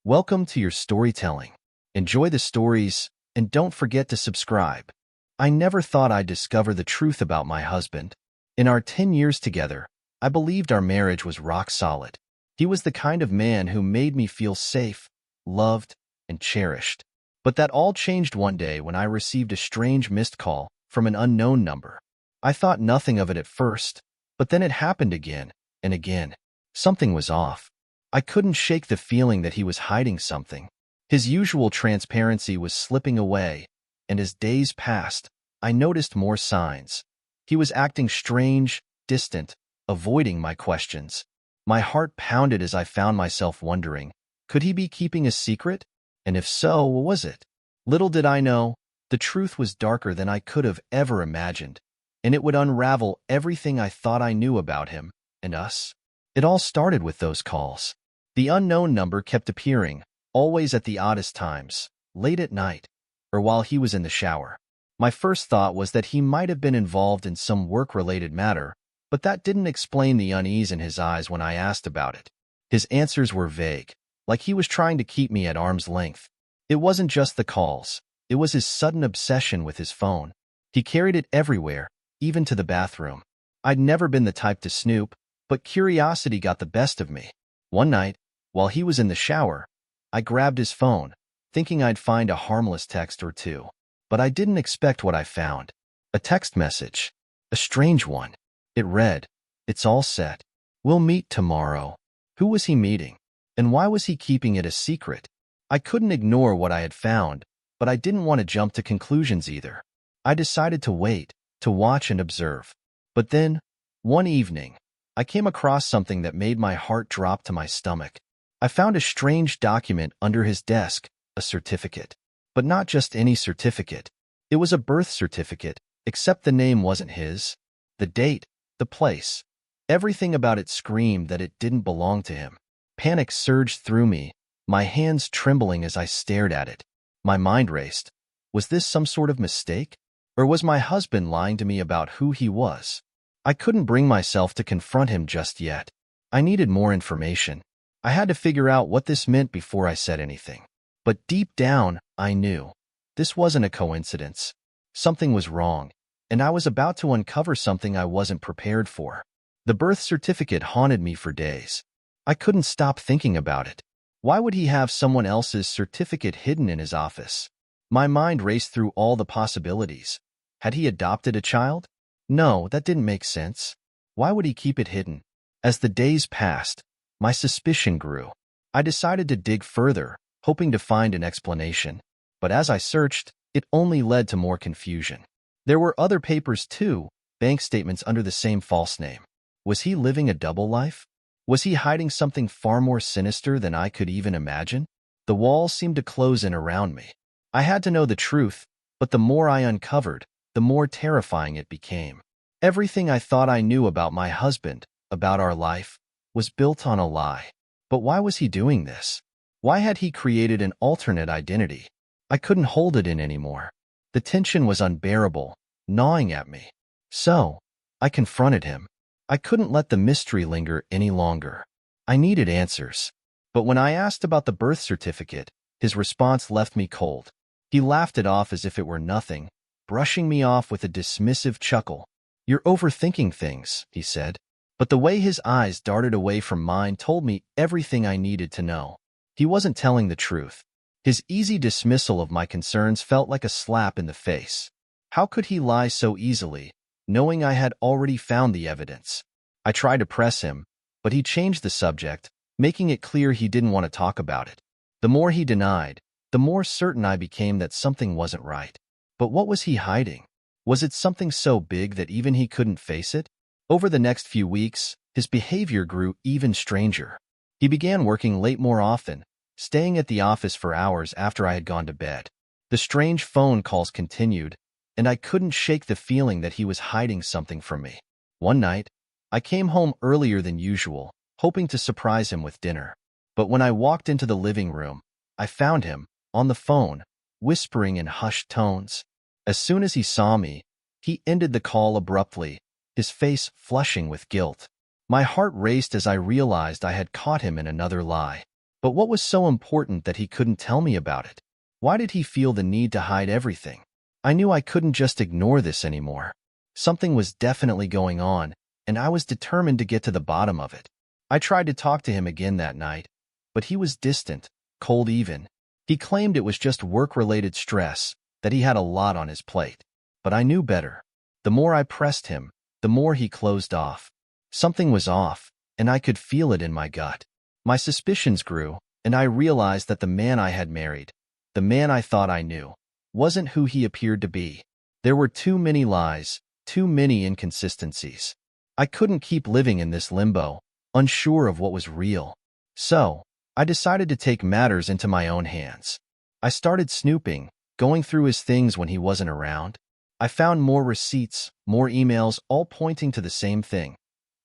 Welcome to your storytelling. Enjoy the stories, and don't forget to subscribe. I never thought I'd discover the truth about my husband. In our 10 years together, I believed our marriage was rock solid. He was the kind of man who made me feel safe, loved, and cherished. But that all changed one day when I received a strange missed call from an unknown number. I thought nothing of it at first, but then it happened again and again. Something was off. I couldn't shake the feeling that he was hiding something. His usual transparency was slipping away, and as days passed, I noticed more signs. He was acting strange, distant, avoiding my questions. My heart pounded as I found myself wondering, could he be keeping a secret? And if so, what was it? Little did I know, the truth was darker than I could have ever imagined, and it would unravel everything I thought I knew about him and us. It all started with those calls. The unknown number kept appearing, always at the oddest times, late at night, or while he was in the shower. My first thought was that he might have been involved in some work-related matter, but that didn't explain the unease in his eyes when I asked about it. His answers were vague, like he was trying to keep me at arm's length. It wasn't just the calls, it was his sudden obsession with his phone. He carried it everywhere, even to the bathroom. I'd never been the type to snoop, but curiosity got the best of me. One night, while he was in the shower, I grabbed his phone, thinking I'd find a harmless text or two. But I didn't expect what I found. A text message. A strange one. It read, "It's all set. We'll meet tomorrow." Who was he meeting? And why was he keeping it a secret? I couldn't ignore what I had found, but I didn't want to jump to conclusions either. I decided to wait, to watch and observe. But then, one evening, I came across something that made my heart drop to my stomach. I found a strange document under his desk, a certificate. But not just any certificate. It was a birth certificate, except the name wasn't his. The date, the place, everything about it screamed that it didn't belong to him. Panic surged through me, my hands trembling as I stared at it. My mind raced. Was this some sort of mistake? Or was my husband lying to me about who he was? I couldn't bring myself to confront him just yet. I needed more information. I had to figure out what this meant before I said anything. But deep down, I knew. This wasn't a coincidence. Something was wrong, and I was about to uncover something I wasn't prepared for. The birth certificate haunted me for days. I couldn't stop thinking about it. Why would he have someone else's certificate hidden in his office? My mind raced through all the possibilities. Had he adopted a child? No, that didn't make sense. Why would he keep it hidden? As the days passed, my suspicion grew. I decided to dig further, hoping to find an explanation. But as I searched, it only led to more confusion. There were other papers too, bank statements under the same false name. Was he living a double life? Was he hiding something far more sinister than I could even imagine? The walls seemed to close in around me. I had to know the truth, but the more I uncovered, the more terrifying it became. Everything I thought I knew about my husband, about our life, was built on a lie. But why was he doing this? Why had he created an alternate identity? I couldn't hold it in anymore. The tension was unbearable, gnawing at me. So, I confronted him. I couldn't let the mystery linger any longer. I needed answers. But when I asked about the birth certificate, his response left me cold. He laughed it off as if it were nothing, brushing me off with a dismissive chuckle. "You're overthinking things," he said. But the way his eyes darted away from mine told me everything I needed to know. He wasn't telling the truth. His easy dismissal of my concerns felt like a slap in the face. How could he lie so easily, knowing I had already found the evidence? I tried to press him, but he changed the subject, making it clear he didn't want to talk about it. The more he denied, the more certain I became that something wasn't right. But what was he hiding? Was it something so big that even he couldn't face it? Over the next few weeks, his behavior grew even stranger. He began working late more often, staying at the office for hours after I had gone to bed. The strange phone calls continued, and I couldn't shake the feeling that he was hiding something from me. One night, I came home earlier than usual, hoping to surprise him with dinner. But when I walked into the living room, I found him, on the phone, whispering in hushed tones. As soon as he saw me, he ended the call abruptly, his face flushing with guilt. My heart raced as I realized I had caught him in another lie. But what was so important that he couldn't tell me about it? Why did he feel the need to hide everything? I knew I couldn't just ignore this anymore. Something was definitely going on, and I was determined to get to the bottom of it. I tried to talk to him again that night, but he was distant, cold even. He claimed it was just work-related stress, that he had a lot on his plate. But I knew better. The more I pressed him, the more he closed off. Something was off, and I could feel it in my gut. My suspicions grew, and I realized that the man I had married, the man I thought I knew, wasn't who he appeared to be. There were too many lies, too many inconsistencies. I couldn't keep living in this limbo, unsure of what was real. So, I decided to take matters into my own hands. I started snooping, going through his things when he wasn't around. I found more receipts, more emails, all pointing to the same thing.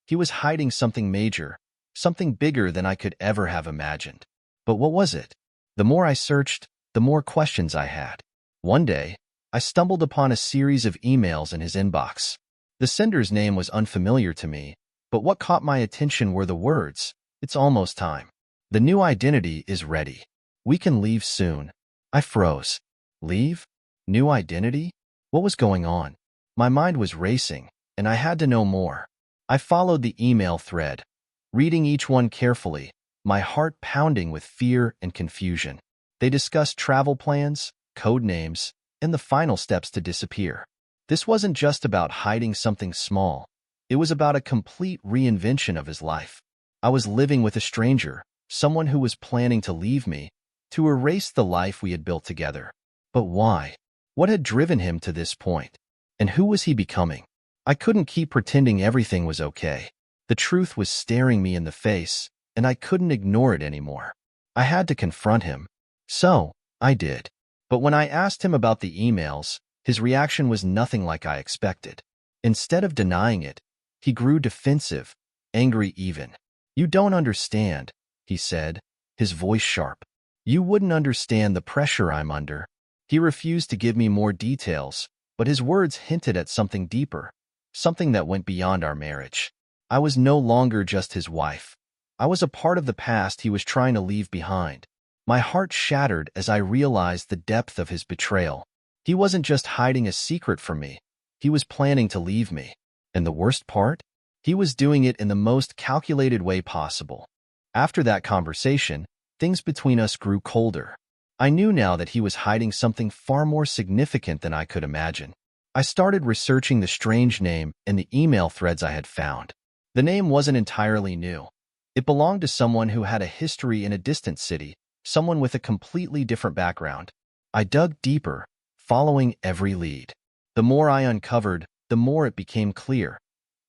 He was hiding something major, something bigger than I could ever have imagined. But what was it? The more I searched, the more questions I had. One day, I stumbled upon a series of emails in his inbox. The sender's name was unfamiliar to me, but what caught my attention were the words, "It's almost time. The new identity is ready. We can leave soon." I froze. Leave? New identity? What was going on? My mind was racing, and I had to know more. I followed the email thread, reading each one carefully, my heart pounding with fear and confusion. They discussed travel plans, code names, and the final steps to disappear. This wasn't just about hiding something small. It was about a complete reinvention of his life. I was living with a stranger, someone who was planning to leave me, to erase the life we had built together. But why? What had driven him to this point? And who was he becoming? I couldn't keep pretending everything was okay. The truth was staring me in the face, and I couldn't ignore it anymore. I had to confront him. So, I did. But when I asked him about the emails, his reaction was nothing like I expected. Instead of denying it, he grew defensive, angry even. "You don't understand," he said, his voice sharp. "You wouldn't understand the pressure I'm under." He refused to give me more details, but his words hinted at something deeper, something that went beyond our marriage. I was no longer just his wife. I was a part of the past he was trying to leave behind. My heart shattered as I realized the depth of his betrayal. He wasn't just hiding a secret from me. He was planning to leave me. And the worst part? He was doing it in the most calculated way possible. After that conversation, things between us grew colder. I knew now that he was hiding something far more significant than I could imagine. I started researching the strange name and the email threads I had found. The name wasn't entirely new. It belonged to someone who had a history in a distant city, someone with a completely different background. I dug deeper, following every lead. The more I uncovered, the more it became clear.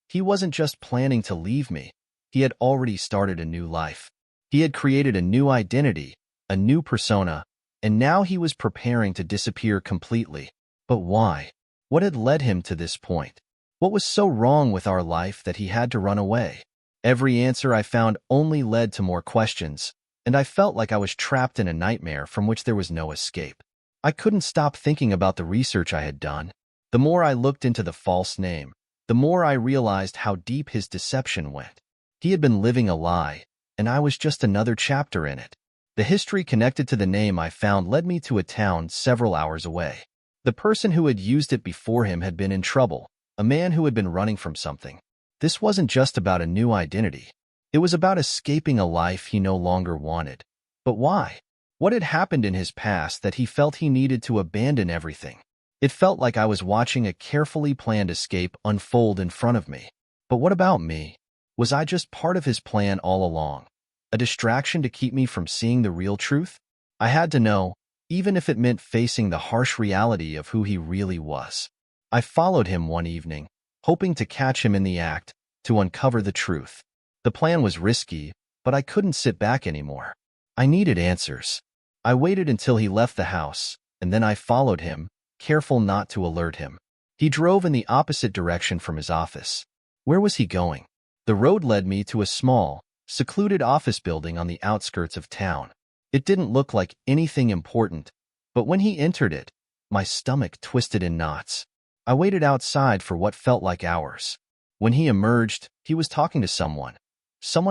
He wasn't just planning to leave me. He had already started a new life. He had created a new identity, a new persona, and now he was preparing to disappear completely. But why? What had led him to this point? What was so wrong with our life that he had to run away? Every answer I found only led to more questions, and I felt like I was trapped in a nightmare from which there was no escape. I couldn't stop thinking about the research I had done. The more I looked into the false name, the more I realized how deep his deception went. He had been living a lie, and I was just another chapter in it. The history connected to the name I found led me to a town several hours away. The person who had used it before him had been in trouble, a man who had been running from something. This wasn't just about a new identity. It was about escaping a life he no longer wanted. But why? What had happened in his past that he felt he needed to abandon everything? It felt like I was watching a carefully planned escape unfold in front of me. But what about me? Was I just part of his plan all along? A distraction to keep me from seeing the real truth? I had to know, even if it meant facing the harsh reality of who he really was. I followed him one evening, hoping to catch him in the act, to uncover the truth. The plan was risky, but I couldn't sit back anymore. I needed answers. I waited until he left the house, and then I followed him, careful not to alert him. He drove in the opposite direction from his office. Where was he going? The road led me to a small, secluded office building on the outskirts of town. It didn't look like anything important, but when he entered it, my stomach twisted in knots. I waited outside for what felt like hours. When he emerged, he was talking to someone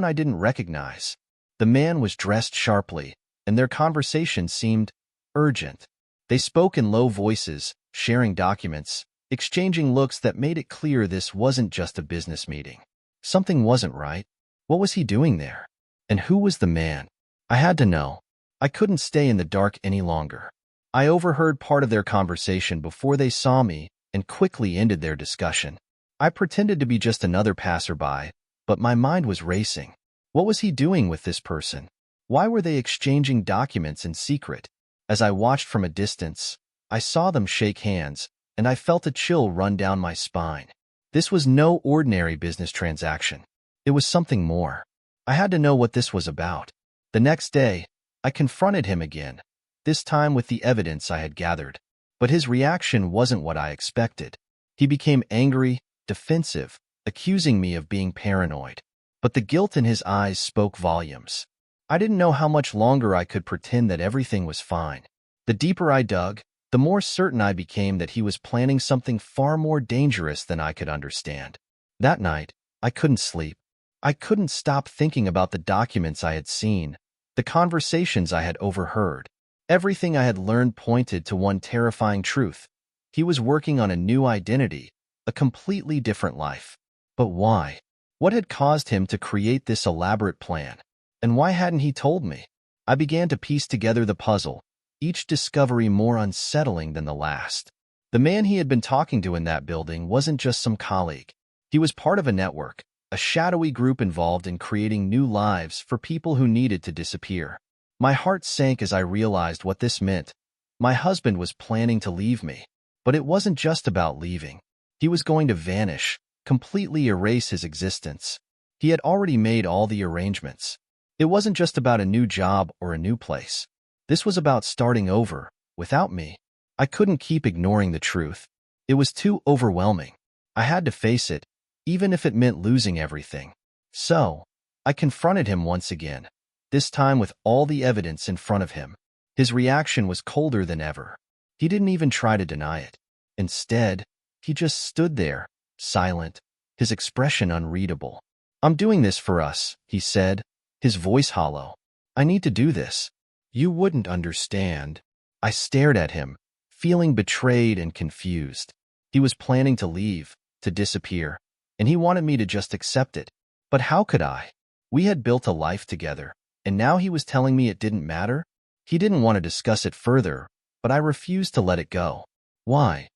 I didn't recognize. The man was dressed sharply, and their conversation seemed urgent. They spoke in low voices, sharing documents, exchanging looks that made it clear this wasn't just a business meeting. Something wasn't right. What was he doing there? And who was the man? I had to know. I couldn't stay in the dark any longer. I overheard part of their conversation before they saw me and quickly ended their discussion. I pretended to be just another passerby, but my mind was racing. What was he doing with this person? Why were they exchanging documents in secret? As I watched from a distance, I saw them shake hands, and I felt a chill run down my spine. This was no ordinary business transaction. It was something more. I had to know what this was about. The next day, I confronted him again, this time with the evidence I had gathered. But his reaction wasn't what I expected. He became angry, defensive, accusing me of being paranoid. But the guilt in his eyes spoke volumes. I didn't know how much longer I could pretend that everything was fine. The deeper I dug, the more certain I became that he was planning something far more dangerous than I could understand. That night, I couldn't sleep. I couldn't stop thinking about the documents I had seen, the conversations I had overheard. Everything I had learned pointed to one terrifying truth. He was working on a new identity, a completely different life. But why? What had caused him to create this elaborate plan? And why hadn't he told me? I began to piece together the puzzle, each discovery more unsettling than the last. The man he had been talking to in that building wasn't just some colleague. He was part of a network, a shadowy group involved in creating new lives for people who needed to disappear. My heart sank as I realized what this meant. My husband was planning to leave me. But it wasn't just about leaving. He was going to vanish, completely erase his existence. He had already made all the arrangements. It wasn't just about a new job or a new place. This was about starting over, without me. I couldn't keep ignoring the truth. It was too overwhelming. I had to face it, even if it meant losing everything. So, I confronted him once again, this time with all the evidence in front of him. His reaction was colder than ever. He didn't even try to deny it. Instead, he just stood there, silent, his expression unreadable. "I'm doing this for us," he said, his voice hollow. "I need to do this. You wouldn't understand." I stared at him, feeling betrayed and confused. He was planning to leave, to disappear, and he wanted me to just accept it. But how could I? We had built a life together, and now he was telling me it didn't matter? He didn't want to discuss it further, but I refused to let it go. "Why?"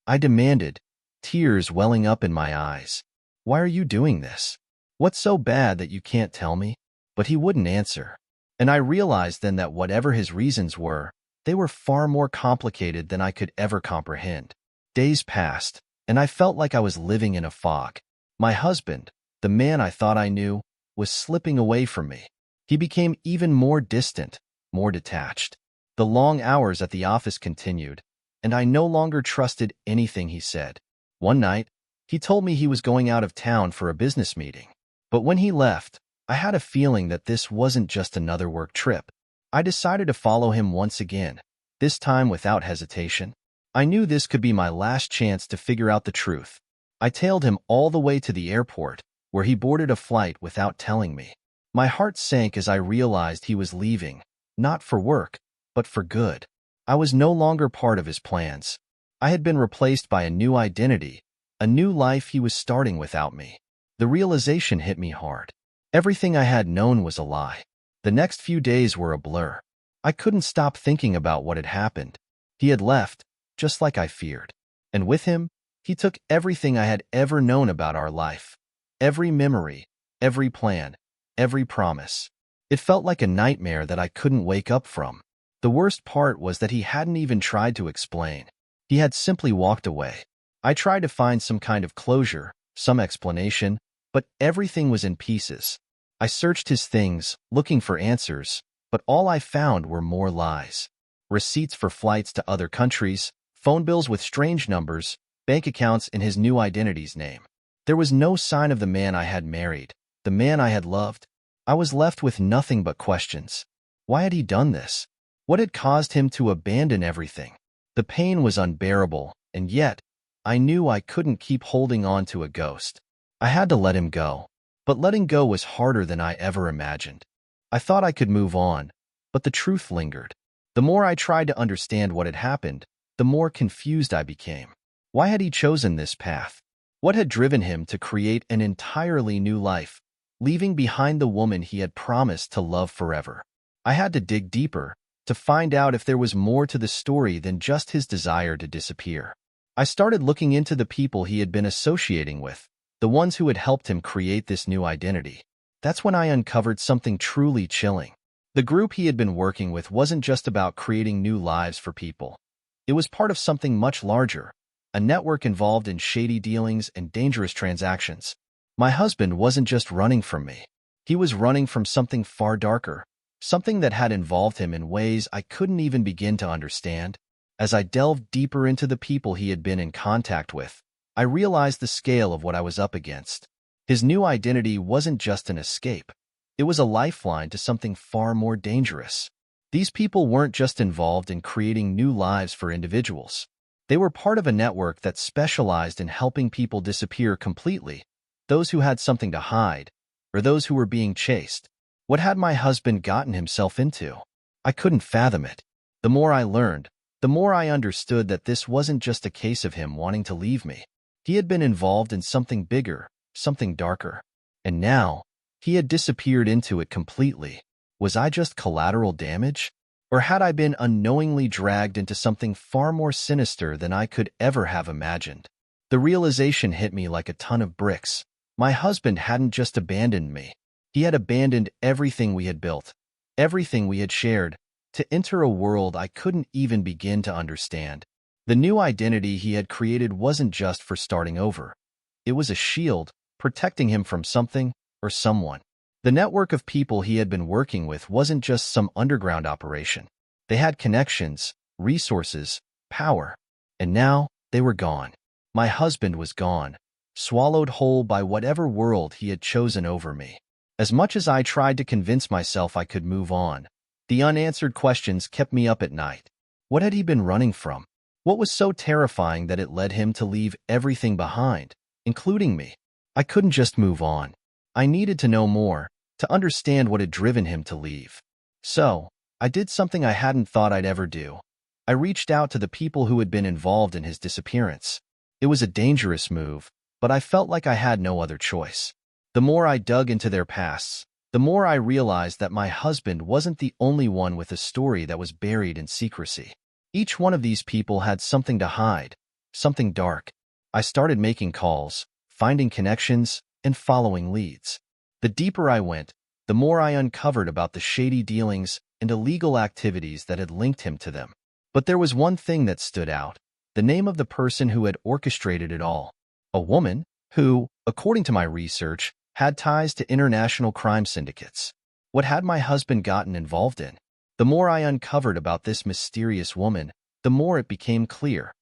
I demanded, tears welling up in my eyes. "Why are you doing this? What's so bad that you can't tell me?" But he wouldn't answer. And I realized then that whatever his reasons were, they were far more complicated than I could ever comprehend. Days passed, and I felt like I was living in a fog. My husband, the man I thought I knew, was slipping away from me. He became even more distant, more detached. The long hours at the office continued, and I no longer trusted anything he said. One night, he told me he was going out of town for a business meeting. But when he left, I had a feeling that this wasn't just another work trip. I decided to follow him once again, this time without hesitation. I knew this could be my last chance to figure out the truth. I tailed him all the way to the airport, where he boarded a flight without telling me. My heart sank as I realized he was leaving, not for work, but for good. I was no longer part of his plans. I had been replaced by a new identity, a new life he was starting without me. The realization hit me hard. Everything I had known was a lie. The next few days were a blur. I couldn't stop thinking about what had happened. He had left, just like I feared. And with him, he took everything I had ever known about our life. Every memory, every plan, every promise. It felt like a nightmare that I couldn't wake up from. The worst part was that he hadn't even tried to explain. He had simply walked away. I tried to find some kind of closure, some explanation, but everything was in pieces. I searched his things, looking for answers, but all I found were more lies. Receipts for flights to other countries, phone bills with strange numbers, bank accounts in his new identity's name. There was no sign of the man I had married, the man I had loved. I was left with nothing but questions. Why had he done this? What had caused him to abandon everything? The pain was unbearable, and yet, I knew I couldn't keep holding on to a ghost. I had to let him go, but letting go was harder than I ever imagined. I thought I could move on, but the truth lingered. The more I tried to understand what had happened, the more confused I became. Why had he chosen this path? What had driven him to create an entirely new life, leaving behind the woman he had promised to love forever? I had to dig deeper to find out if there was more to the story than just his desire to disappear. I started looking into the people he had been associating with, the ones who had helped him create this new identity. That's when I uncovered something truly chilling. The group he had been working with wasn't just about creating new lives for people. It was part of something much larger, a network involved in shady dealings and dangerous transactions. My husband wasn't just running from me. He was running from something far darker, something that had involved him in ways I couldn't even begin to understand. As I delved deeper into the people he had been in contact with, I realized the scale of what I was up against. His new identity wasn't just an escape. It was a lifeline to something far more dangerous. These people weren't just involved in creating new lives for individuals. They were part of a network that specialized in helping people disappear completely, those who had something to hide, or those who were being chased. What had my husband gotten himself into? I couldn't fathom it. The more I learned, the more I understood that this wasn't just a case of him wanting to leave me. He had been involved in something bigger, something darker. And now, he had disappeared into it completely. Was I just collateral damage? Or had I been unknowingly dragged into something far more sinister than I could ever have imagined? The realization hit me like a ton of bricks. My husband hadn't just abandoned me. He had abandoned everything we had built, everything we had shared, to enter a world I couldn't even begin to understand. The new identity he had created wasn't just for starting over. It was a shield, protecting him from something or someone. The network of people he had been working with wasn't just some underground operation. They had connections, resources, power. And now, they were gone. My husband was gone, swallowed whole by whatever world he had chosen over me. As much as I tried to convince myself I could move on, the unanswered questions kept me up at night. What had he been running from? What was so terrifying that it led him to leave everything behind, including me? I couldn't just move on. I needed to know more, to understand what had driven him to leave. So, I did something I hadn't thought I'd ever do. I reached out to the people who had been involved in his disappearance. It was a dangerous move, but I felt like I had no other choice. The more I dug into their pasts, the more I realized that my husband wasn't the only one with a story that was buried in secrecy. Each one of these people had something to hide, something dark. I started making calls, finding connections, and following leads. The deeper I went, the more I uncovered about the shady dealings and illegal activities that had linked him to them. But there was one thing that stood out: the name of the person who had orchestrated it all. A woman who, according to my research, had ties to international crime syndicates. What had my husband gotten involved in? The more I uncovered about this mysterious woman, the more it became clear.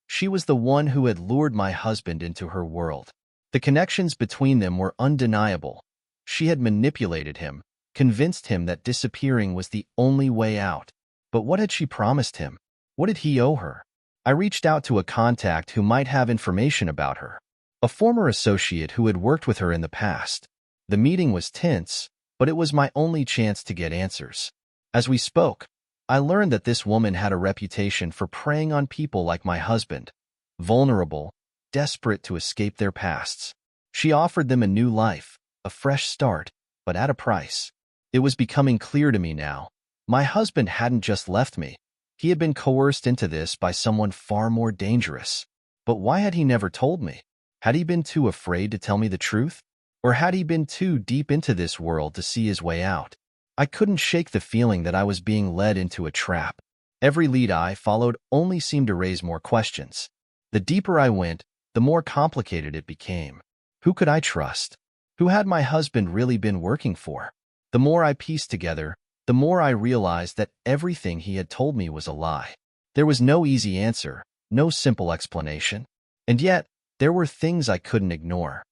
She was the one who had lured my husband into her world. The connections between them were undeniable. She had manipulated him, convinced him that disappearing was the only way out. But what had she promised him? What did he owe her? I reached out to a contact who might have information about her, a former associate who had worked with her in the past. The meeting was tense, but it was my only chance to get answers. As we spoke, I learned that this woman had a reputation for preying on people like my husband, vulnerable, desperate to escape their pasts. She offered them a new life, a fresh start, but at a price. It was becoming clear to me now. My husband hadn't just left me. He had been coerced into this by someone far more dangerous. But why had he never told me? Had he been too afraid to tell me the truth? Or had he been too deep into this world to see his way out? I couldn't shake the feeling that I was being led into a trap. Every lead I followed only seemed to raise more questions. The deeper I went, the more complicated it became. Who could I trust? Who had my husband really been working for? The more I pieced together, the more I realized that everything he had told me was a lie. There was no easy answer, no simple explanation. And yet, there were things I couldn't ignore.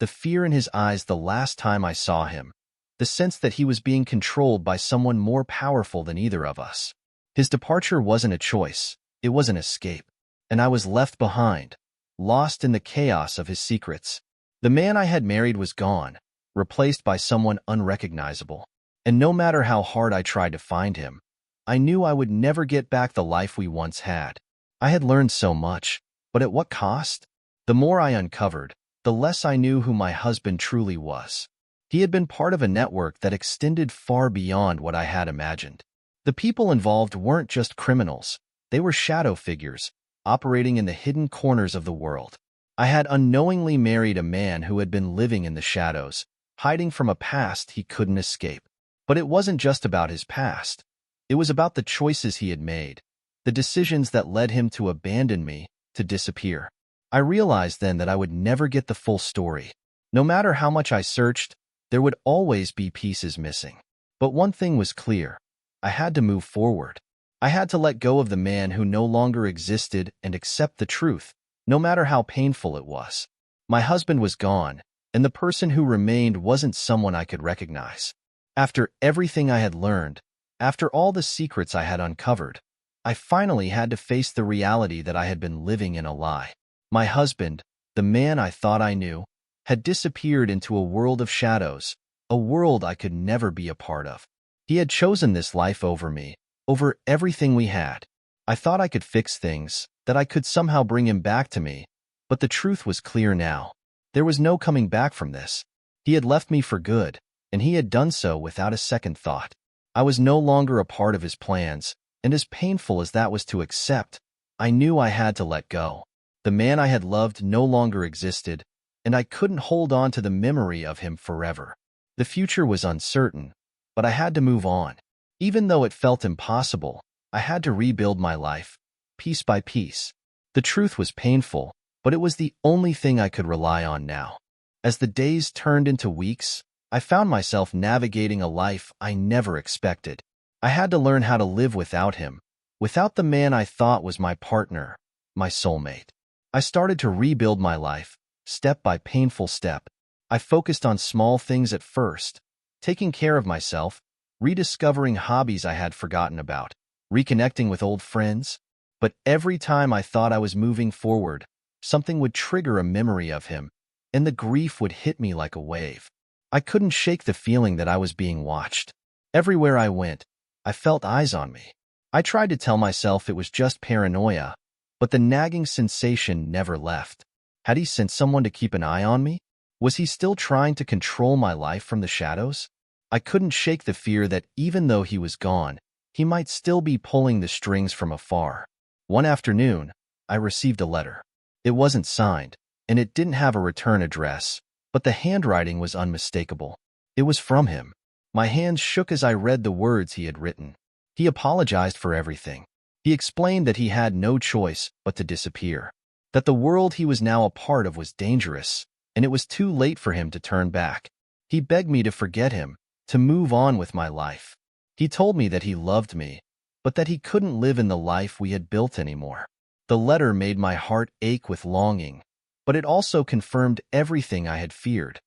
The fear in his eyes the last time I saw him, the sense that he was being controlled by someone more powerful than either of us. His departure wasn't a choice, it was an escape. And I was left behind, lost in the chaos of his secrets. The man I had married was gone, replaced by someone unrecognizable. And no matter how hard I tried to find him, I knew I would never get back the life we once had. I had learned so much, but at what cost? The more I uncovered, the less I knew who my husband truly was. He had been part of a network that extended far beyond what I had imagined. The people involved weren't just criminals, they were shadow figures, operating in the hidden corners of the world. I had unknowingly married a man who had been living in the shadows, hiding from a past he couldn't escape. But it wasn't just about his past. It was about the choices he had made, the decisions that led him to abandon me, to disappear. I realized then that I would never get the full story. No matter how much I searched, there would always be pieces missing. But one thing was clear. I had to move forward. I had to let go of the man who no longer existed and accept the truth, no matter how painful it was. My husband was gone, and the person who remained wasn't someone I could recognize. After everything I had learned, after all the secrets I had uncovered, I finally had to face the reality that I had been living in a lie. My husband, the man I thought I knew, had disappeared into a world of shadows, a world I could never be a part of. He had chosen this life over me, over everything we had. I thought I could fix things, that I could somehow bring him back to me, but the truth was clear now. There was no coming back from this. He had left me for good, and he had done so without a second thought. I was no longer a part of his plans, and as painful as that was to accept, I knew I had to let go. The man I had loved no longer existed, and I couldn't hold on to the memory of him forever. The future was uncertain, but I had to move on. Even though it felt impossible, I had to rebuild my life, piece by piece. The truth was painful, but it was the only thing I could rely on now. As the days turned into weeks, I found myself navigating a life I never expected. I had to learn how to live without him, without the man I thought was my partner, my soulmate. I started to rebuild my life, step by painful step. I focused on small things at first, taking care of myself, rediscovering hobbies I had forgotten about, reconnecting with old friends. But every time I thought I was moving forward, something would trigger a memory of him, and the grief would hit me like a wave. I couldn't shake the feeling that I was being watched. Everywhere I went, I felt eyes on me. I tried to tell myself it was just paranoia, but the nagging sensation never left. Had he sent someone to keep an eye on me? Was he still trying to control my life from the shadows? I couldn't shake the fear that even though he was gone, he might still be pulling the strings from afar. One afternoon, I received a letter. It wasn't signed, and it didn't have a return address, but the handwriting was unmistakable. It was from him. My hands shook as I read the words he had written. He apologized for everything. He explained that he had no choice but to disappear, that the world he was now a part of was dangerous, and it was too late for him to turn back. He begged me to forget him, to move on with my life. He told me that he loved me, but that he couldn't live in the life we had built anymore. The letter made my heart ache with longing, but it also confirmed everything I had feared.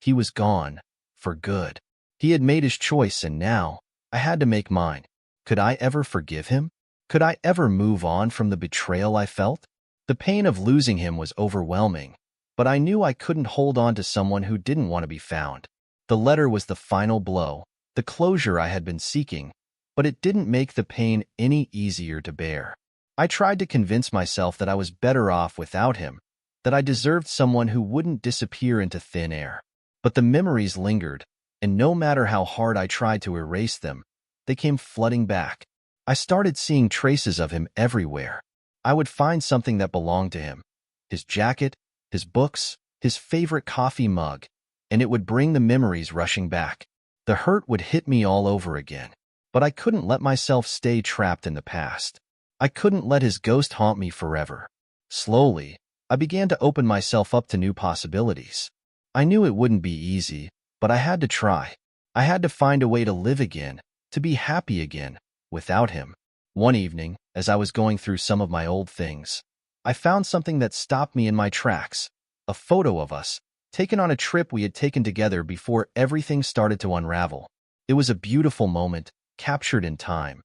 He was gone, for good. He had made his choice, and now I had to make mine. Could I ever forgive him? Could I ever move on from the betrayal I felt? The pain of losing him was overwhelming, but I knew I couldn't hold on to someone who didn't want to be found. The letter was the final blow, the closure I had been seeking, but it didn't make the pain any easier to bear. I tried to convince myself that I was better off without him, that I deserved someone who wouldn't disappear into thin air. But the memories lingered, and no matter how hard I tried to erase them, they came flooding back. I started seeing traces of him everywhere. I would find something that belonged to him, his jacket, his books, his favorite coffee mug, and it would bring the memories rushing back. The hurt would hit me all over again, but I couldn't let myself stay trapped in the past. I couldn't let his ghost haunt me forever. Slowly, I began to open myself up to new possibilities. I knew it wouldn't be easy, but I had to try. I had to find a way to live again, to be happy again, without him. One evening, as I was going through some of my old things, I found something that stopped me in my tracks. A photo of us, taken on a trip we had taken together before everything started to unravel. It was a beautiful moment, captured in time,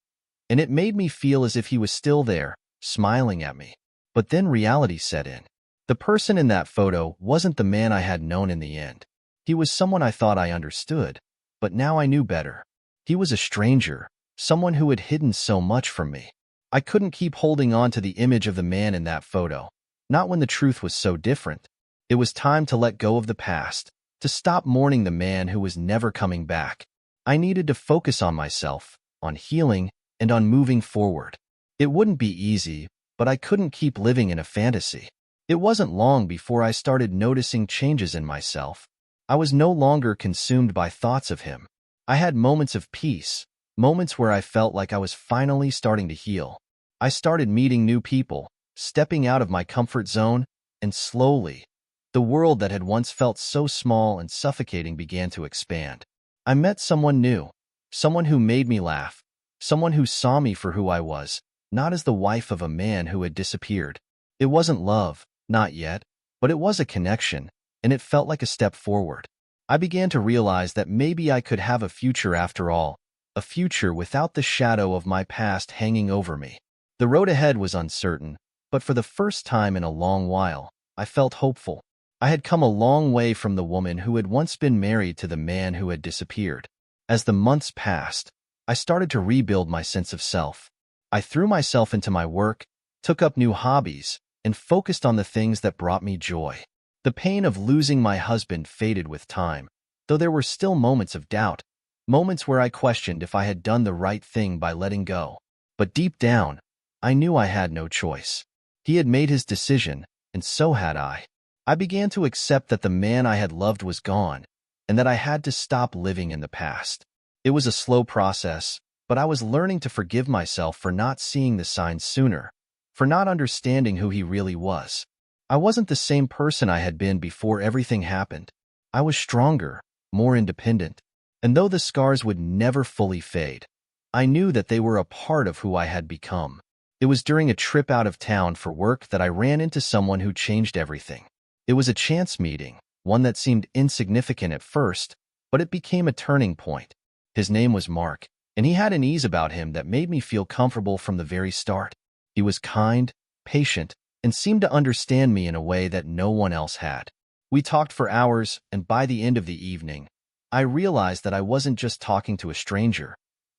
and it made me feel as if he was still there, smiling at me. But then reality set in. The person in that photo wasn't the man I had known in the end. He was someone I thought I understood, but now I knew better. He was a stranger, someone who had hidden so much from me. I couldn't keep holding on to the image of the man in that photo, not when the truth was so different. It was time to let go of the past, to stop mourning the man who was never coming back. I needed to focus on myself, on healing, and on moving forward. It wouldn't be easy, but I couldn't keep living in a fantasy. It wasn't long before I started noticing changes in myself. I was no longer consumed by thoughts of him. I had moments of peace, moments where I felt like I was finally starting to heal. I started meeting new people, stepping out of my comfort zone, and slowly, the world that had once felt so small and suffocating began to expand. I met someone new, someone who made me laugh, someone who saw me for who I was, not as the wife of a man who had disappeared. It wasn't love, not yet, but it was a connection, and it felt like a step forward. I began to realize that maybe I could have a future after all, a future without the shadow of my past hanging over me. The road ahead was uncertain, but for the first time in a long while, I felt hopeful. I had come a long way from the woman who had once been married to the man who had disappeared. As the months passed, I started to rebuild my sense of self. I threw myself into my work, took up new hobbies, and focused on the things that brought me joy. The pain of losing my husband faded with time, though there were still moments of doubt, moments where I questioned if I had done the right thing by letting go. But deep down, I knew I had no choice. He had made his decision, and so had I. I began to accept that the man I had loved was gone, and that I had to stop living in the past. It was a slow process, but I was learning to forgive myself for not seeing the signs sooner, for not understanding who he really was. I wasn't the same person I had been before everything happened. I was stronger, more independent, and though the scars would never fully fade, I knew that they were a part of who I had become. It was during a trip out of town for work that I ran into someone who changed everything. It was a chance meeting, one that seemed insignificant at first, but it became a turning point. His name was Mark, and he had an ease about him that made me feel comfortable from the very start. He was kind, patient, and seemed to understand me in a way that no one else had. We talked for hours, and by the end of the evening, I realized that I wasn't just talking to a stranger.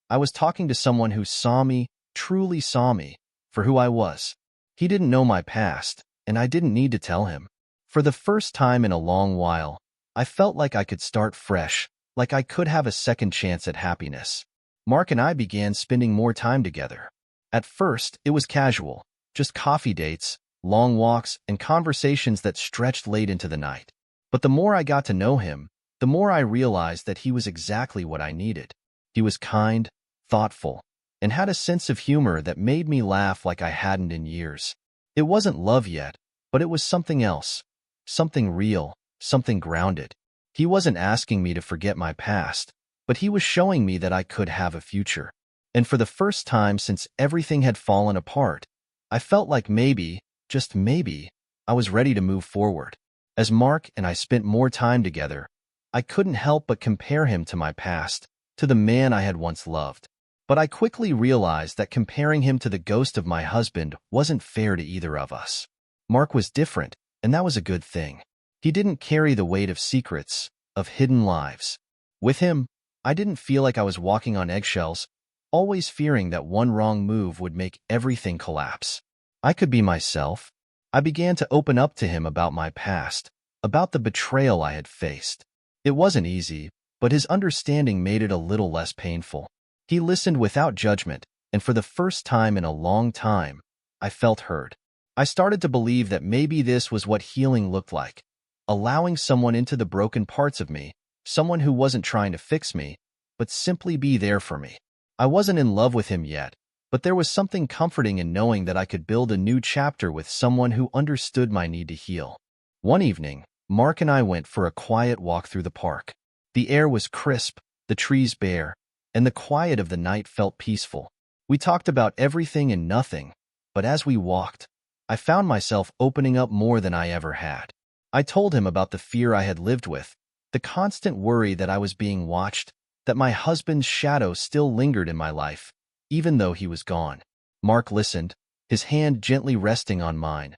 I was talking to someone who saw me, truly saw me, for who I was. He didn't know my past, and I didn't need to tell him. For the first time in a long while, I felt like I could start fresh, like I could have a second chance at happiness. Mark and I began spending more time together. At first, it was casual, just coffee dates, long walks, and conversations that stretched late into the night. But the more I got to know him, the more I realized that he was exactly what I needed. He was kind, thoughtful, and had a sense of humor that made me laugh like I hadn't in years. It wasn't love yet, but it was something else. Something real, something grounded. He wasn't asking me to forget my past, but he was showing me that I could have a future. And for the first time since everything had fallen apart, I felt like maybe, just maybe, I was ready to move forward. As Mark and I spent more time together, I couldn't help but compare him to my past, to the man I had once loved. But I quickly realized that comparing him to the ghost of my husband wasn't fair to either of us. Mark was different, and that was a good thing. He didn't carry the weight of secrets, of hidden lives. With him, I didn't feel like I was walking on eggshells, always fearing that one wrong move would make everything collapse. I could be myself. I began to open up to him about my past, about the betrayal I had faced. It wasn't easy, but his understanding made it a little less painful. He listened without judgment, and for the first time in a long time, I felt heard. I started to believe that maybe this was what healing looked like, allowing someone into the broken parts of me, someone who wasn't trying to fix me, but simply be there for me. I wasn't in love with him yet, but there was something comforting in knowing that I could build a new chapter with someone who understood my need to heal. One evening, Mark and I went for a quiet walk through the park. The air was crisp, the trees bare, and the quiet of the night felt peaceful. We talked about everything and nothing, but as we walked, I found myself opening up more than I ever had. I told him about the fear I had lived with, the constant worry that I was being watched, that my husband's shadow still lingered in my life, even though he was gone. Mark listened, his hand gently resting on mine,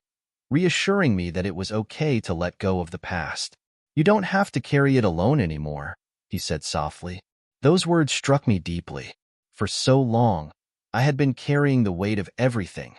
reassuring me that it was okay to let go of the past. "You don't have to carry it alone anymore," he said softly. Those words struck me deeply. For so long, I had been carrying the weight of everything.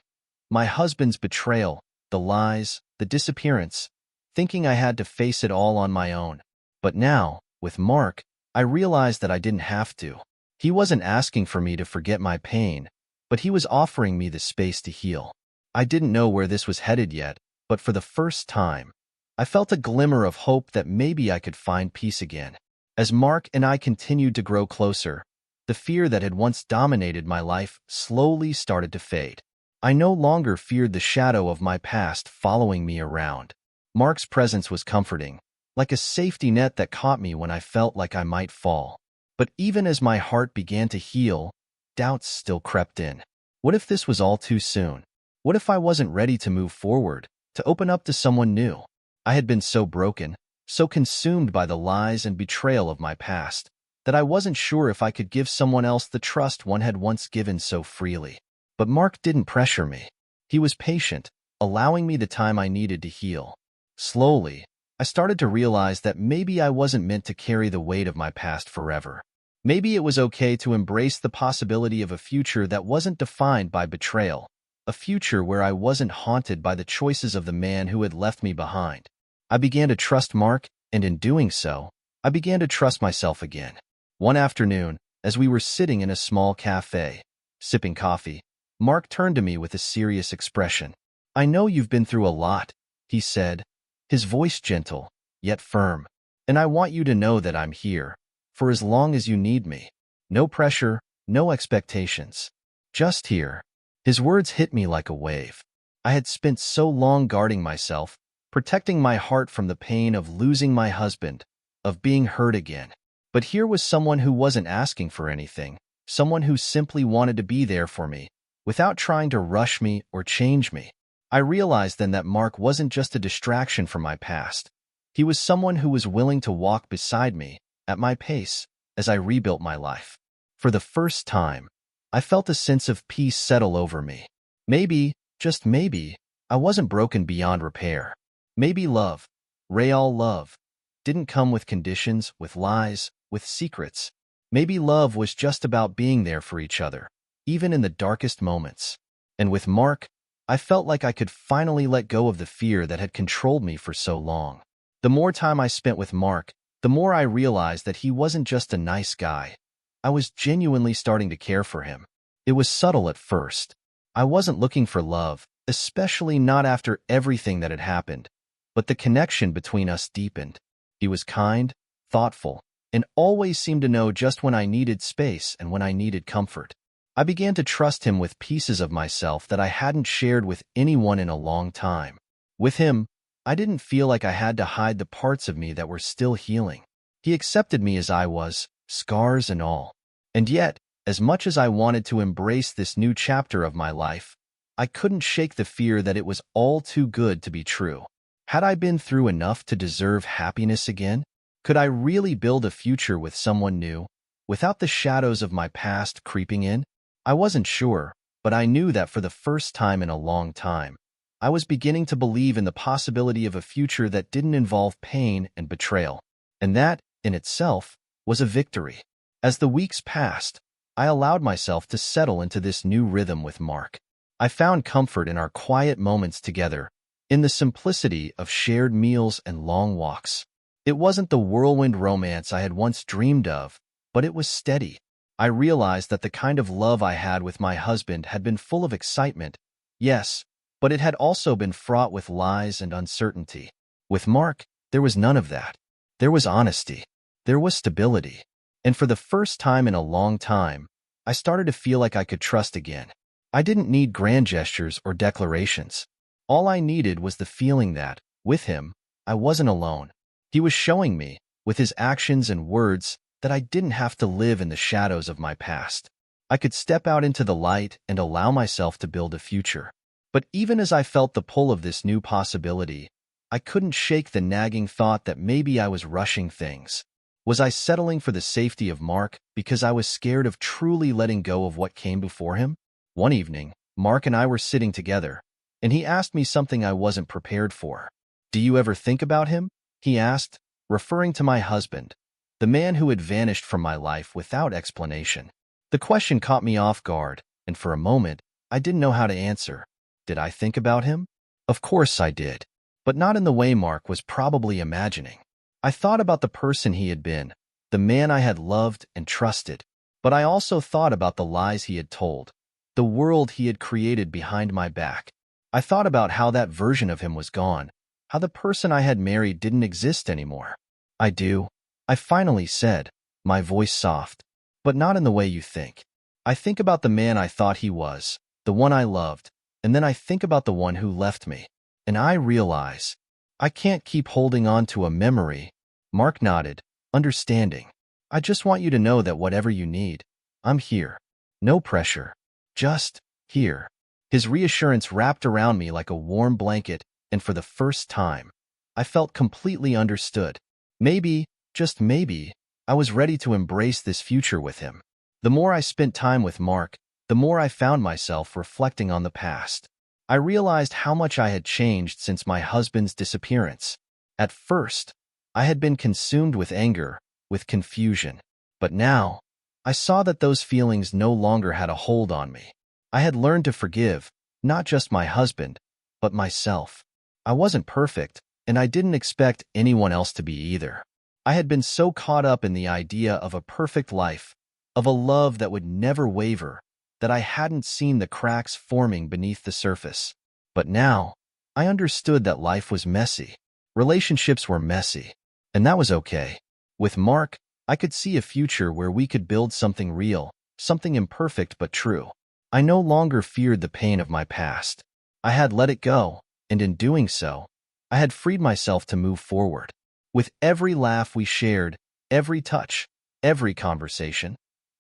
My husband's betrayal, the lies, the disappearance, thinking I had to face it all on my own. But now, with Mark, I realized that I didn't have to. He wasn't asking for me to forget my pain, but he was offering me the space to heal. I didn't know where this was headed yet, but for the first time, I felt a glimmer of hope that maybe I could find peace again. As Mark and I continued to grow closer, the fear that had once dominated my life slowly started to fade. I no longer feared the shadow of my past following me around. Mark's presence was comforting, like a safety net that caught me when I felt like I might fall. But even as my heart began to heal, doubts still crept in. What if this was all too soon? What if I wasn't ready to move forward, to open up to someone new? I had been so broken, so consumed by the lies and betrayal of my past, that I wasn't sure if I could give someone else the trust one had once given so freely. But Mark didn't pressure me. He was patient, allowing me the time I needed to heal. Slowly, I started to realize that maybe I wasn't meant to carry the weight of my past forever. Maybe it was okay to embrace the possibility of a future that wasn't defined by betrayal, a future where I wasn't haunted by the choices of the man who had left me behind. I began to trust Mark, and in doing so, I began to trust myself again. One afternoon, as we were sitting in a small cafe, sipping coffee, Mark turned to me with a serious expression. "I know you've been through a lot," he said, his voice gentle, yet firm. "And I want you to know that I'm here, for as long as you need me. No pressure, no expectations. Just here." His words hit me like a wave. I had spent so long guarding myself, protecting my heart from the pain of losing my husband, of being hurt again. But here was someone who wasn't asking for anything, someone who simply wanted to be there for me, without trying to rush me or change me. I realized then that Mark wasn't just a distraction from my past. He was someone who was willing to walk beside me, at my pace, as I rebuilt my life. For the first time, I felt a sense of peace settle over me. Maybe, just maybe, I wasn't broken beyond repair. Maybe love, real love, didn't come with conditions, with lies, with secrets. Maybe love was just about being there for each other, even in the darkest moments. And with Mark, I felt like I could finally let go of the fear that had controlled me for so long. The more time I spent with Mark, the more I realized that he wasn't just a nice guy. I was genuinely starting to care for him. It was subtle at first. I wasn't looking for love, especially not after everything that had happened. But the connection between us deepened. He was kind, thoughtful, and always seemed to know just when I needed space and when I needed comfort. I began to trust him with pieces of myself that I hadn't shared with anyone in a long time. With him, I didn't feel like I had to hide the parts of me that were still healing. He accepted me as I was, scars and all. And yet, as much as I wanted to embrace this new chapter of my life, I couldn't shake the fear that it was all too good to be true. Had I been through enough to deserve happiness again? Could I really build a future with someone new, without the shadows of my past creeping in? I wasn't sure, but I knew that for the first time in a long time, I was beginning to believe in the possibility of a future that didn't involve pain and betrayal. And that, in itself, was a victory. As the weeks passed, I allowed myself to settle into this new rhythm with Mark. I found comfort in our quiet moments together, in the simplicity of shared meals and long walks. It wasn't the whirlwind romance I had once dreamed of, but it was steady. I realized that the kind of love I had with my husband had been full of excitement, yes, but it had also been fraught with lies and uncertainty. With Mark, there was none of that. There was honesty. There was stability. And for the first time in a long time, I started to feel like I could trust again. I didn't need grand gestures or declarations. All I needed was the feeling that, with him, I wasn't alone. He was showing me, with his actions and words, that I didn't have to live in the shadows of my past. I could step out into the light and allow myself to build a future. But even as I felt the pull of this new possibility, I couldn't shake the nagging thought that maybe I was rushing things. Was I settling for the safety of Mark because I was scared of truly letting go of what came before him? One evening, Mark and I were sitting together, and he asked me something I wasn't prepared for. "Do you ever think about him?" he asked, referring to my husband. the man who had vanished from my life without explanation. The question caught me off guard, and for a moment, I didn't know how to answer. Did I think about him? Of course I did, but not in the way Mark was probably imagining. I thought about the person he had been, the man I had loved and trusted, but I also thought about the lies he had told, the world he had created behind my back. I thought about how that version of him was gone, how the person I had married didn't exist anymore. I do, I finally said, my voice soft, but not in the way you think. I think about the man I thought he was, the one I loved, and then I think about the one who left me, and I realize I can't keep holding on to a memory. Mark nodded, understanding. I just want you to know that whatever you need, I'm here. No pressure. Just here. His reassurance wrapped around me like a warm blanket, and for the first time, I felt completely understood. Maybe, just maybe, I was ready to embrace this future with him. The more I spent time with Mark, the more I found myself reflecting on the past. I realized how much I had changed since my husband's disappearance. At first, I had been consumed with anger, with confusion. But now, I saw that those feelings no longer had a hold on me. I had learned to forgive, not just my husband, but myself. I wasn't perfect, and I didn't expect anyone else to be either. I had been so caught up in the idea of a perfect life, of a love that would never waver, that I hadn't seen the cracks forming beneath the surface. But now, I understood that life was messy. Relationships were messy, and that was okay. With Mark, I could see a future where we could build something real, something imperfect but true. I no longer feared the pain of my past. I had let it go, and in doing so, I had freed myself to move forward. With every laugh we shared, every touch, every conversation,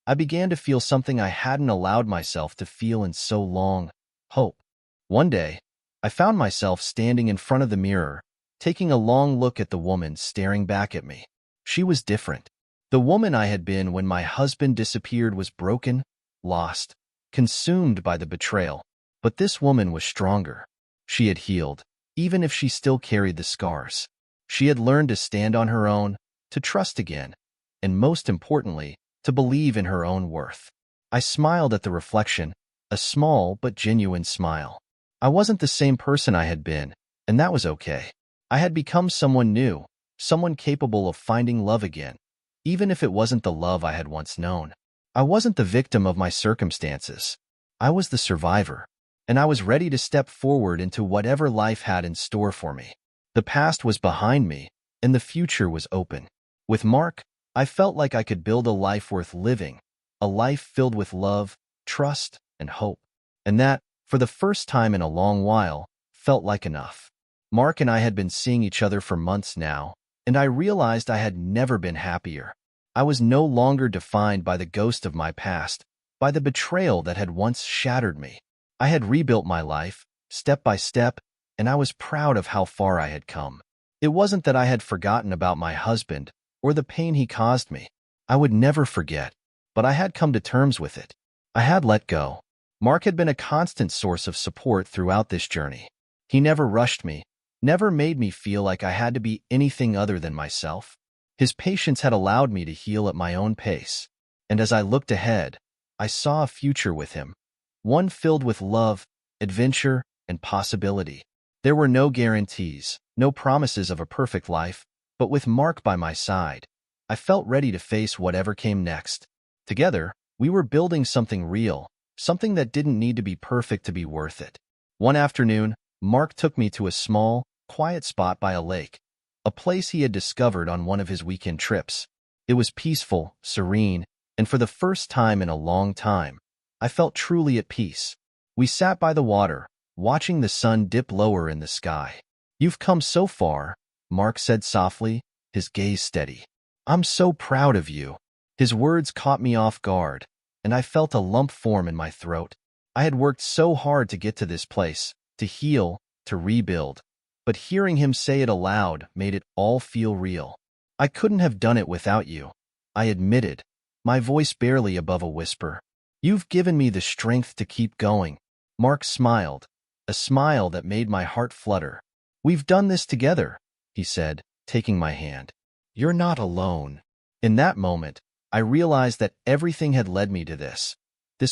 I began to feel something I hadn't allowed myself to feel in so long: hope. One day, I found myself standing in front of the mirror, taking a long look at the woman staring back at me. She was different. The woman I had been when my husband disappeared was broken, lost, consumed by the betrayal. But this woman was stronger. She had healed, even if she still carried the scars. She had learned to stand on her own, to trust again, and most importantly, to believe in her own worth. I smiled at the reflection, a small but genuine smile. I wasn't the same person I had been, and that was okay. I had become someone new, someone capable of finding love again, even if it wasn't the love I had once known. I wasn't the victim of my circumstances. I was the survivor, and I was ready to step forward into whatever life had in store for me. The past was behind me, and the future was open. With Mark, I felt like I could build a life worth living, a life filled with love, trust, and hope. And that, for the first time in a long while, felt like enough. Mark and I had been seeing each other for months now, and I realized I had never been happier. I was no longer defined by the ghost of my past, by the betrayal that had once shattered me. I had rebuilt my life, step by step, and I was proud of how far I had come. It wasn't that I had forgotten about my husband or the pain he caused me. I would never forget, but I had come to terms with it. I had let go. Mark had been a constant source of support throughout this journey. He never rushed me, never made me feel like I had to be anything other than myself. His patience had allowed me to heal at my own pace, and as I looked ahead, I saw a future with him, one filled with love, adventure, and possibility. There were no guarantees, no promises of a perfect life, but with Mark by my side, I felt ready to face whatever came next. Together, we were building something real, something that didn't need to be perfect to be worth it. One afternoon, Mark took me to a small, quiet spot by a lake, a place he had discovered on one of his weekend trips. It was peaceful, serene, and for the first time in a long time, I felt truly at peace. We sat by the water, watching the sun dip lower in the sky. "You've come so far," Mark said softly, his gaze steady. "I'm so proud of you." His words caught me off guard, and I felt a lump form in my throat. I had worked so hard to get to this place, to heal, to rebuild, but hearing him say it aloud made it all feel real. "I couldn't have done it without you," I admitted, my voice barely above a whisper. "You've given me the strength to keep going." Mark smiled, a smile that made my heart flutter. "We've done this together," he said, taking my hand. "You're not alone." In that moment, I realized that everything had led me to this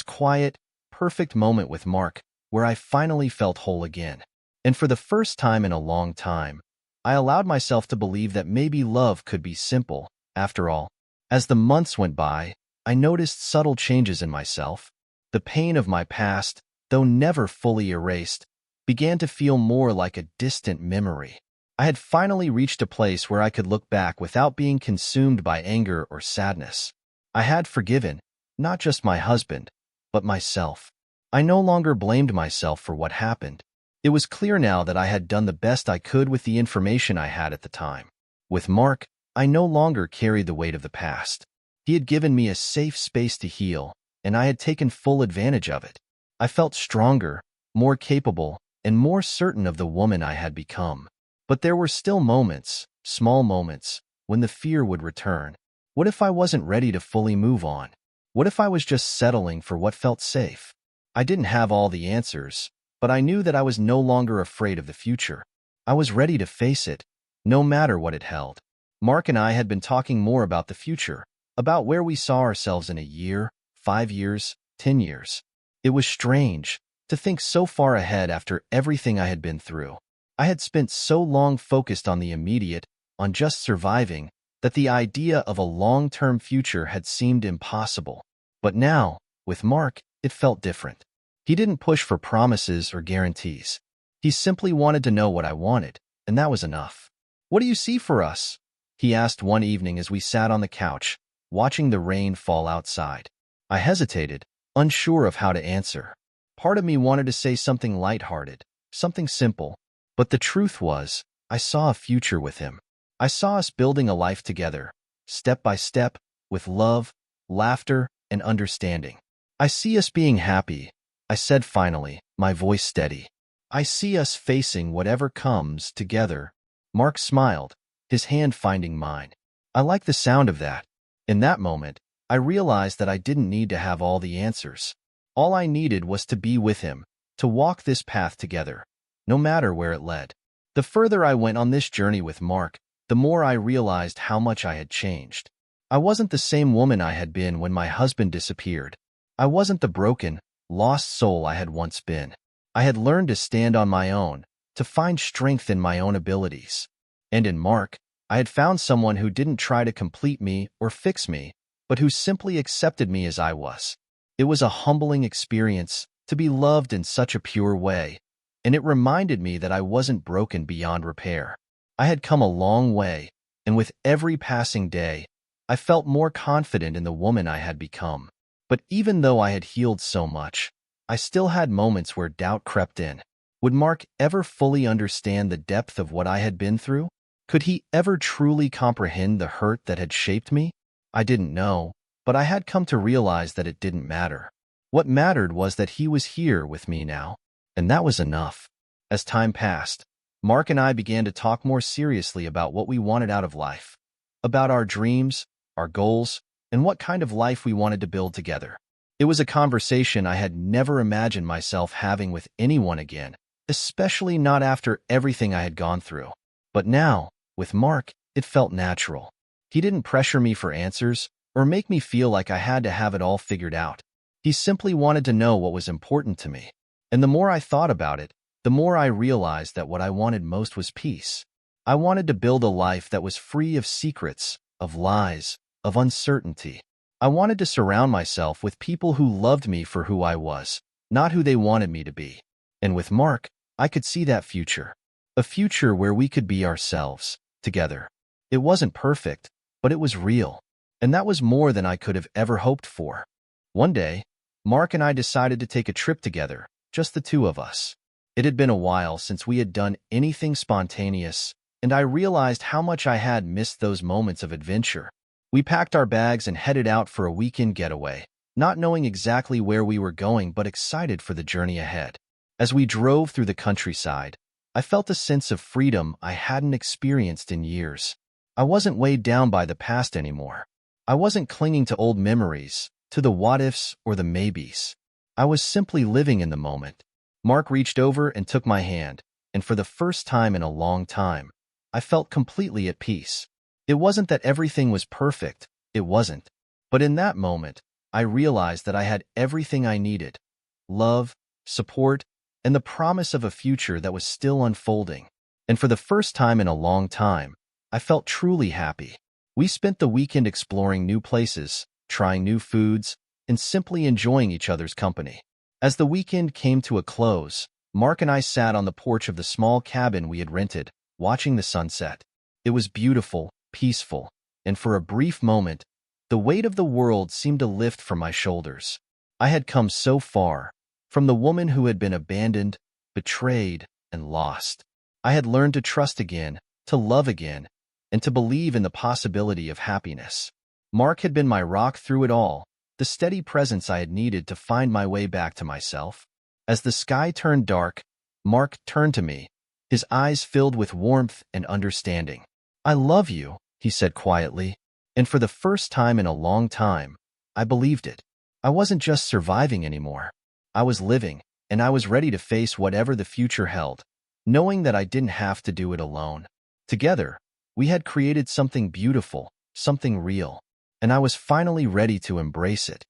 quiet, perfect moment with Mark, where I finally felt whole again. And for the first time in a long time, I allowed myself to believe that maybe love could be simple, after all. As the months went by, I noticed subtle changes in myself. The pain of my past, though never fully erased, began to feel more like a distant memory. I had finally reached a place where I could look back without being consumed by anger or sadness. I had forgiven, not just my husband, but myself. I no longer blamed myself for what happened. It was clear now that I had done the best I could with the information I had at the time. With Mark, I no longer carried the weight of the past. He had given me a safe space to heal, and I had taken full advantage of it. I felt stronger, more capable, and more certain of the woman I had become. But there were still moments, small moments, when the fear would return. What if I wasn't ready to fully move on? What if I was just settling for what felt safe? I didn't have all the answers, but I knew that I was no longer afraid of the future. I was ready to face it, no matter what it held. Mark and I had been talking more about the future, about where we saw ourselves in a year, 5 years, 10 years. It was strange to think so far ahead after everything I had been through. I had spent so long focused on the immediate, on just surviving, that the idea of a long-term future had seemed impossible. But now, with Mark, it felt different. He didn't push for promises or guarantees. He simply wanted to know what I wanted, and that was enough. "What do you see for us?" he asked one evening as we sat on the couch, watching the rain fall outside. I hesitated, unsure of how to answer. Part of me wanted to say something lighthearted, something simple. But the truth was, I saw a future with him. I saw us building a life together, step by step, with love, laughter, and understanding. "I see us being happy," I said finally, my voice steady. "I see us facing whatever comes together." Mark smiled, his hand finding mine. I liked the sound of that. In that moment, I realized that I didn't need to have all the answers. All I needed was to be with him, to walk this path together, no matter where it led. The further I went on this journey with Mark, the more I realized how much I had changed. I wasn't the same woman I had been when my husband disappeared. I wasn't the broken, lost soul I had once been. I had learned to stand on my own, to find strength in my own abilities. And in Mark, I had found someone who didn't try to complete me or fix me, but who simply accepted me as I was. It was a humbling experience to be loved in such a pure way, and it reminded me that I wasn't broken beyond repair. I had come a long way, and with every passing day, I felt more confident in the woman I had become. But even though I had healed so much, I still had moments where doubt crept in. Would Mark ever fully understand the depth of what I had been through? Could he ever truly comprehend the hurt that had shaped me? I didn't know, but I had come to realize that it didn't matter. What mattered was that he was here with me now, and that was enough. As time passed, Mark and I began to talk more seriously about what we wanted out of life, about our dreams, our goals, and what kind of life we wanted to build together. It was a conversation I had never imagined myself having with anyone again, especially not after everything I had gone through. But now, with Mark, it felt natural. He didn't pressure me for answers or make me feel like I had to have it all figured out. He simply wanted to know what was important to me. And the more I thought about it, the more I realized that what I wanted most was peace. I wanted to build a life that was free of secrets, of lies, of uncertainty. I wanted to surround myself with people who loved me for who I was, not who they wanted me to be. And with Mark, I could see that future. A future where we could be ourselves, together. It wasn't perfect, but it was real. And that was more than I could have ever hoped for. One day, Mark and I decided to take a trip together, just the two of us. It had been a while since we had done anything spontaneous, and I realized how much I had missed those moments of adventure. We packed our bags and headed out for a weekend getaway, not knowing exactly where we were going but excited for the journey ahead. As we drove through the countryside, I felt a sense of freedom I hadn't experienced in years. I wasn't weighed down by the past anymore. I wasn't clinging to old memories, to the what-ifs or the maybes. I was simply living in the moment. Mark reached over and took my hand, and for the first time in a long time, I felt completely at peace. It wasn't that everything was perfect It wasn't. But in that moment, I realized that I had everything I needed: love, support, and the promise of a future that was still unfolding. And for the first time in a long time, I felt truly happy. We spent the weekend exploring new places, trying new foods, and simply enjoying each other's company. As the weekend came to a close, Mark and I sat on the porch of the small cabin we had rented, watching the sunset. It was beautiful, peaceful, and for a brief moment, the weight of the world seemed to lift from my shoulders. I had come so far, from the woman who had been abandoned, betrayed, and lost. I had learned to trust again, to love again, and to believe in the possibility of happiness. Mark had been my rock through it all, the steady presence I had needed to find my way back to myself. As the sky turned dark, Mark turned to me, his eyes filled with warmth and understanding. "I love you," he said quietly, and for the first time in a long time, I believed it. I wasn't just surviving anymore. I was living, and I was ready to face whatever the future held, knowing that I didn't have to do it alone. Together, we had created something beautiful, something real, and I was finally ready to embrace it.